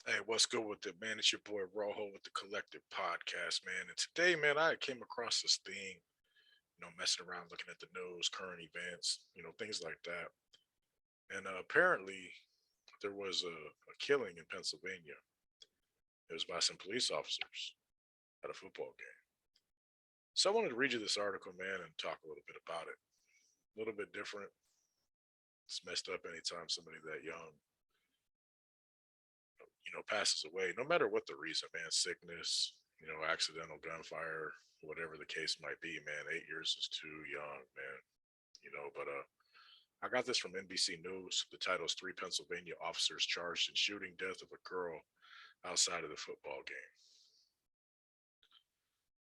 Hey, what's good with it, man? It's your boy Rojo with the Collective Podcast, man. And today, man, I came across this thing, messing around looking at the news, current events, things like that. And apparently, there was a killing in Pennsylvania. It was by some police officers at a football game. So I wanted to read you this article, man, and talk a little bit about it. A little bit different. It's messed up anytime somebody that young, passes away, no matter what the reason, man. Sickness, accidental gunfire, whatever the case might be, man. 8 years is too young, man. But I got this from NBC News. The title is Three Pennsylvania Officers Charged in Shooting Death of a Girl Outside of the Football Game.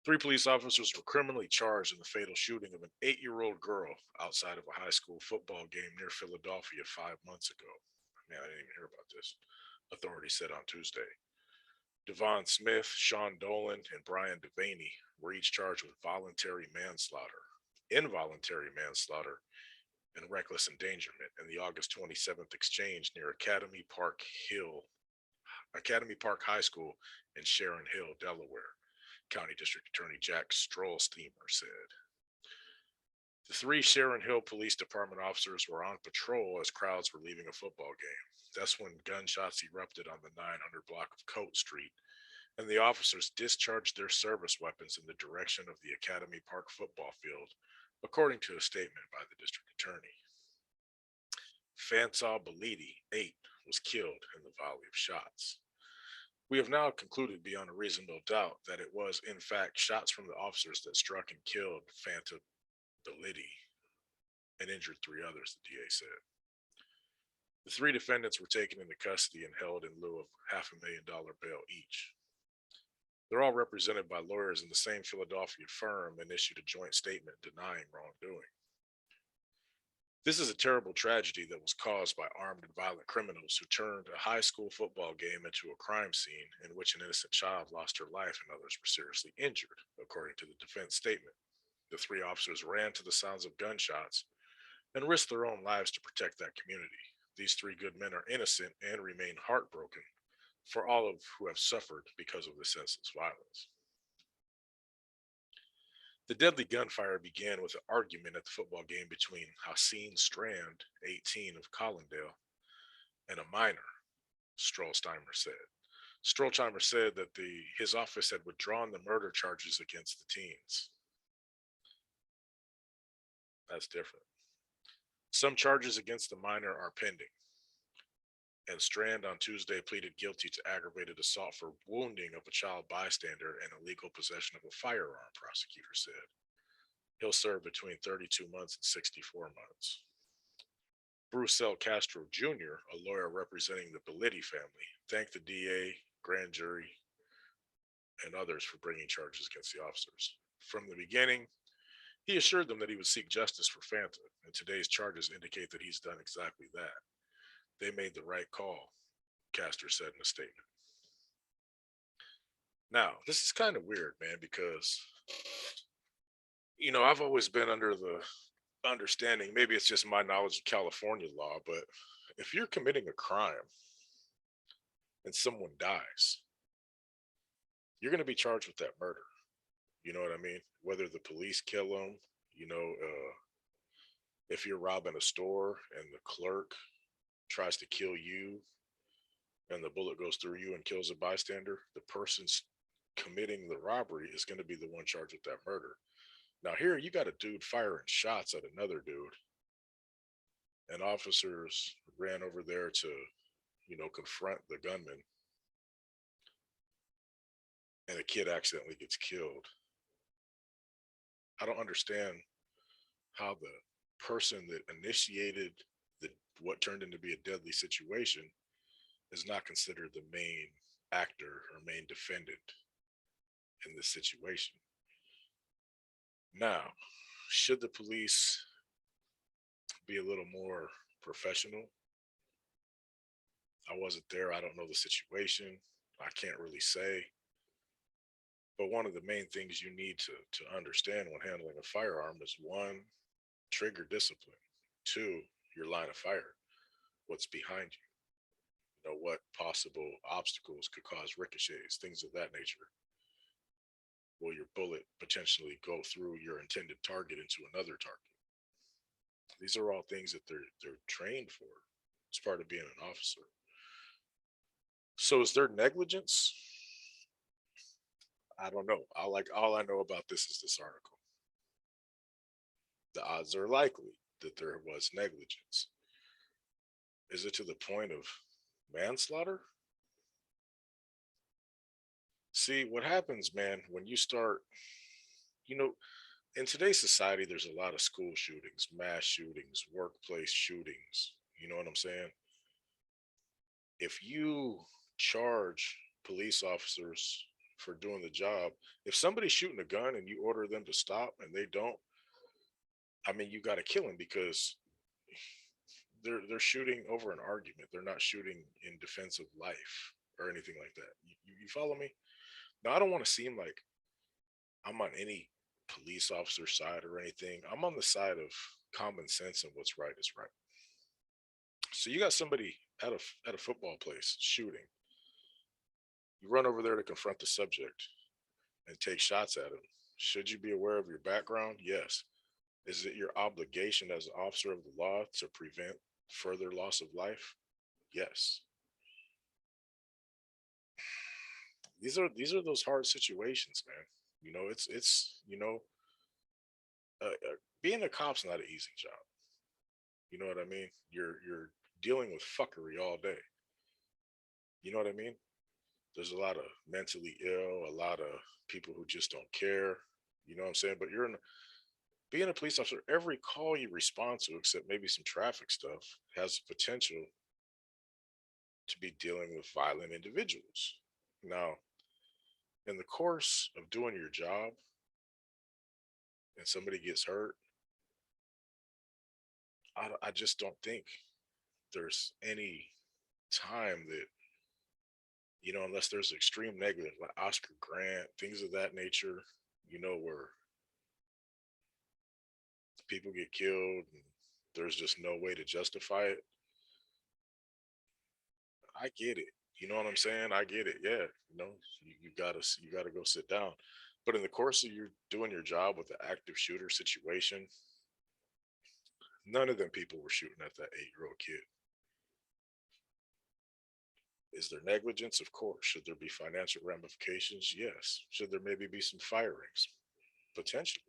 Three police officers were criminally charged in the fatal shooting of an 8-year-old girl outside of a high school football game near Philadelphia 5 months ago. Man, I didn't even hear about this. Authorities said on Tuesday. Devon Smith, Sean Dolan, and Brian Devaney were each charged with voluntary manslaughter, involuntary manslaughter, and reckless endangerment in the August 27th exchange near Academy Park High School in Sharon Hill, Delaware, County District Attorney Jack Strollsteamer said. The three Sharon Hill Police Department officers were on patrol as crowds were leaving a football game. That's when gunshots erupted on the 900 block of Coat Street, and the officers discharged their service weapons in the direction of the Academy Park football field, according to a statement by the district attorney. Fansal Belidi, 8, was killed in the volley of shots. We have now concluded beyond a reasonable doubt that it was, in fact, shots from the officers that struck and killed Fanta Belidi and injured three others, the DA said. The three defendants were taken into custody and held in lieu of $500,000 bail each. They're all represented by lawyers in the same Philadelphia firm and issued a joint statement denying wrongdoing. This is a terrible tragedy that was caused by armed and violent criminals who turned a high school football game into a crime scene in which an innocent child lost her life and others were seriously injured, according to the defense statement. The three officers ran to the sounds of gunshots and risked their own lives to protect that community. These three good men are innocent and remain heartbroken for all of who have suffered because of this senseless violence. The deadly gunfire began with an argument at the football game between Hassan Strand, 18, of Collindale, and a minor, Strollsteimer said. Strollsteimer said that his office had withdrawn the murder charges against the teens. That's different. Some charges against the minor are pending, and Strand on Tuesday pleaded guilty to aggravated assault for wounding of a child bystander and illegal possession of a firearm, prosecutor said. He'll serve between 32 months and 64 months. Bruce L. Castro Jr., a lawyer representing the Bellitti family, thanked the DA, grand jury, and others for bringing charges against the officers. From the beginning, he assured them that he would seek justice for Fanta, and today's charges indicate that he's done exactly that. They made the right call, Castor said in a statement. Now, this is kind of weird, man, because, I've always been under the understanding, maybe it's just my knowledge of California law, but if you're committing a crime and someone dies, you're going to be charged with that murder. You know what I mean? Whether the police kill them, if you're robbing a store and the clerk tries to kill you and the bullet goes through you and kills a bystander, the person's committing the robbery is going to be the one charged with that murder. Now, here you got a dude firing shots at another dude, and officers ran over there to, confront the gunman, and a kid accidentally gets killed. I don't understand how the person that initiated the what turned into be a deadly situation is not considered the main actor or main defendant in this situation. Now, should the police be a little more professional? I wasn't there. I don't know the situation. I can't really say. But one of the main things you need to understand when handling a firearm is one, trigger discipline, two, your line of fire, what's behind you. what possible obstacles could cause ricochets, things of that nature. Will your bullet potentially go through your intended target into another target? These are all things that they're trained for. It's part of being an officer. So is there negligence? I don't know. All I know about this is this article. The odds are likely that there was negligence. Is it to the point of manslaughter? See, what happens, man, when you start, you know, in today's society, there's a lot of school shootings, mass shootings, workplace shootings. You know what I'm saying? If you charge police officers for doing the job, if somebody's shooting a gun and you order them to stop and they don't, I mean, you got to kill him because they're shooting over an argument. They're not shooting in defense of life or anything like that. You follow me? Now, I don't want to seem like I'm on any police officer side or anything. I'm on the side of common sense and what's right is right. So you got somebody at a football place shooting. You run over there to confront the subject and take shots at him. Should you be aware of your background? Yes. Is it your obligation as an officer of the law to prevent further loss of life? Yes. These are those hard situations, man. Being a cop's not an easy job. You know what I mean? You're dealing with fuckery all day. You know what I mean? There's a lot of mentally ill, a lot of people who just don't care. You know what I'm saying? But being a police officer, every call you respond to, except maybe some traffic stuff, has the potential to be dealing with violent individuals. Now, in the course of doing your job and somebody gets hurt, I just don't think there's any time that, unless there's extreme negative, like Oscar Grant, things of that nature, where people get killed and there's just no way to justify it. I get it. You know what I'm saying? I get it. Yeah. You gotta go sit down. But in the course of you doing your job with the active shooter situation, none of them people were shooting at that 8-year-old kid. Is there negligence? Of course. Should there be financial ramifications? Yes. Should there maybe be some firings? Potentially.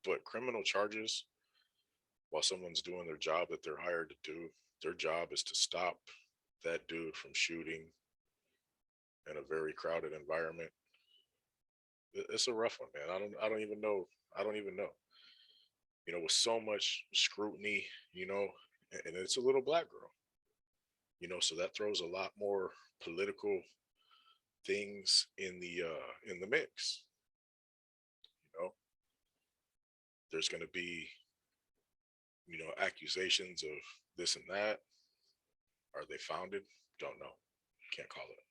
But criminal charges while someone's doing their job that they're hired to do, their job is to stop that dude from shooting in a very crowded environment. It's a rough one, man. I don't even know. I don't even know. With so much scrutiny, and it's a little black girl, so that throws a lot more political things in the mix. You know, there's going to be accusations of this and that. Are they founded? Don't know. Can't call it.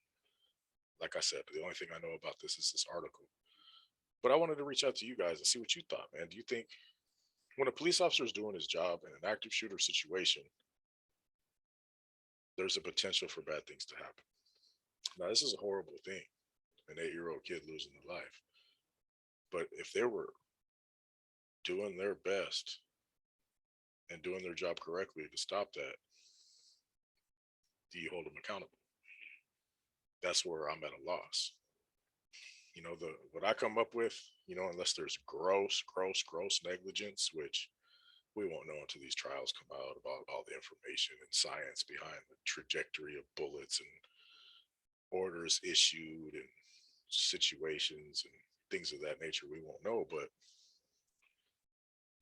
Like I said, the only thing I know about this is this article. But I wanted to reach out to you guys and see what you thought, man. Do you think when a police officer is doing his job in an active shooter situation, there's a potential for bad things to happen? Now, this is a horrible thing, an 8-year-old kid losing their life. But if they were doing their best and doing their job correctly to stop that, do you hold them accountable? That's where I'm at a loss. The what I come up with, unless there's gross negligence, which we won't know until these trials come out about all the information and science behind the trajectory of bullets and orders issued and situations and things of that nature. We won't know, but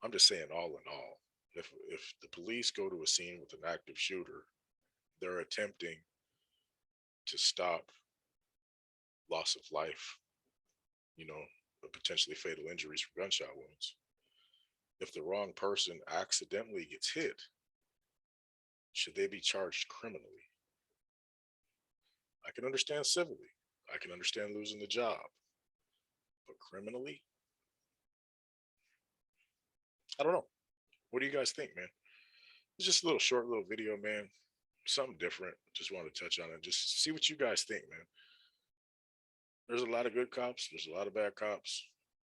I'm just saying, all in all, if the police go to a scene with an active shooter, they're attempting to stop loss of life, potentially fatal injuries from gunshot wounds. If the wrong person accidentally gets hit, should they be charged criminally? I can understand civilly. I can understand losing the job. But criminally? I don't know. What do you guys think, man? It's just a little short little video, man. something different. Just wanted to touch on it. Just see what you guys think, man. There's a lot of good cops. There's a lot of bad cops.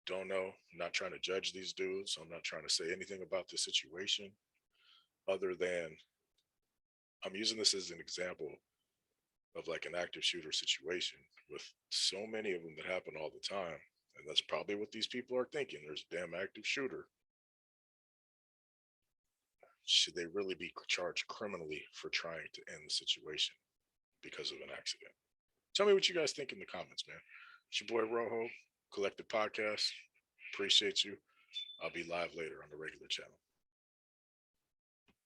Don't know. I'm not trying to judge these dudes. I'm not trying to say anything about the situation other than I'm using this as an example of like an active shooter situation with so many of them that happen all the time. And that's probably what these people are thinking. There's a damn active shooter. Should they really be charged criminally for trying to end the situation because of an accident? Tell me what you guys think in the comments, man. It's your boy Rojo, Collective Podcast. Appreciate you. I'll be live later on the regular channel.